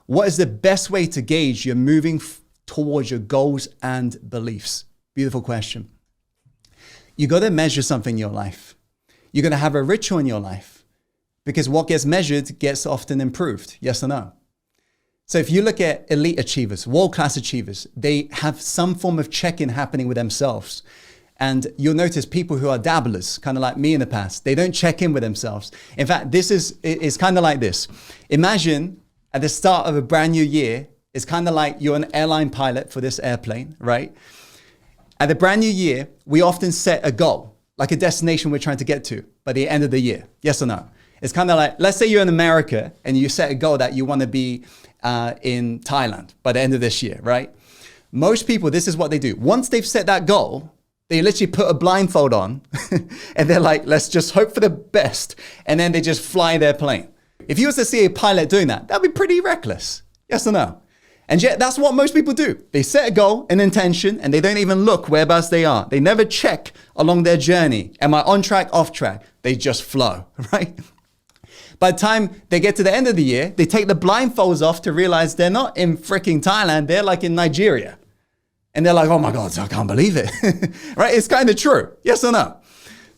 What is the best way to gauge you're moving towards your goals and beliefs? Beautiful question. You got to measure something in your life. You're going to have a ritual in your life because what gets measured gets often improved. Yes or no? So if you look at elite achievers, world-class achievers, they have some form of check-in happening with themselves. And you'll notice people who are dabblers, kind of like me in the past, they don't check in with themselves. In fact, it's kind of like this. Imagine at the start of a brand new year, it's kind of like you're an airline pilot for this airplane, right? At the brand new year, we often set a goal, like a destination we're trying to get to by the end of the year. Yes or no? It's kind of like, let's say you're in America and you set a goal that you want to be in Thailand by the end of this year, right? Most people, this is what they do. Once they've set that goal, they literally put a blindfold on and they're like, let's just hope for the best. And then they just fly their plane. If you was to see a pilot doing that, that'd be pretty reckless. Yes or no? And yet that's what most people do. They set a goal, an intention, and they don't even look whereabouts they are. They never check along their journey. Am I on track, off track? They just flow, right? By the time they get to the end of the year, they take the blindfolds off to realize they're not in freaking Thailand. They're like in Nigeria. And they're like, oh my God, I can't believe it, right? It's kind of true. Yes or no?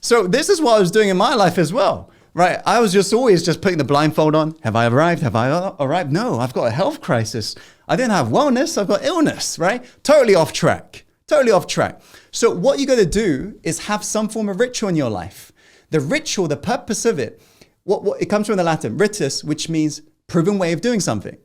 So this is what I was doing in my life as well, right? I was just always just putting the blindfold on. Have I arrived? Have I arrived? No, I've got a health crisis. I don't have wellness. I've got illness, right? Totally off track, totally off track. So what you got to do is have some form of ritual in your life. The ritual, the purpose of it, what it comes from the Latin ritus, which means proven way of doing something.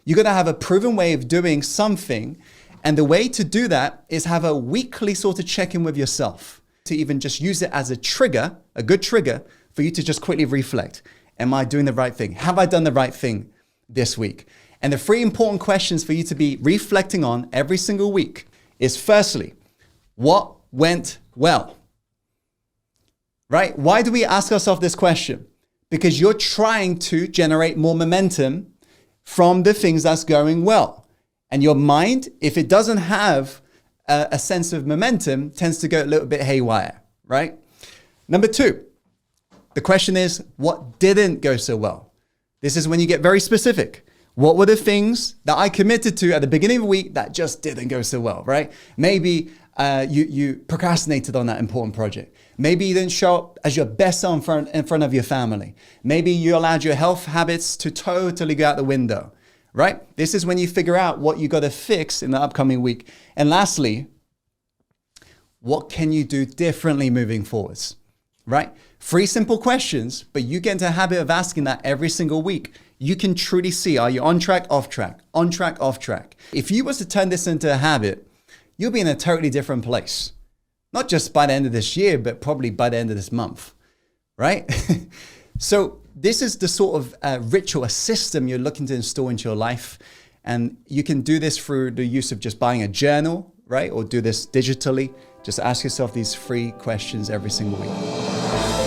You're going to have a proven way of doing something. And the way to do that is have a weekly sort of check-in with yourself, to even just use it as a trigger, a good trigger for you to just quickly reflect. Am I doing the right thing? Have I done the right thing this week? And the 3 important questions for you to be reflecting on every single week is, firstly, what went well? Right? Why do we ask ourselves this question? Because you're trying to generate more momentum from the things that's going well. And your mind, if it doesn't have a sense of momentum, tends to go a little bit haywire, right? Number 2, the question is, what didn't go so well? This is when you get very specific. What were the things that I committed to at the beginning of the week that just didn't go so well, right? Maybe you procrastinated on that important project. Maybe you didn't show up as your best self in front of your family. Maybe you allowed your health habits to totally go out the window, right? This is when you figure out what you got to fix in the upcoming week. And lastly, what can you do differently moving forwards, right? 3 simple questions, but you get into a habit of asking that every single week. You can truly see, are you on track, off track, on track, off track? If you was to turn this into a habit, you'll be in a totally different place. Not just by the end of this year, but probably by the end of this month, right? So this is the sort of ritual, a system you're looking to install into your life. And you can do this through the use of just buying a journal, right? Or do this digitally. Just ask yourself these 3 questions every single week.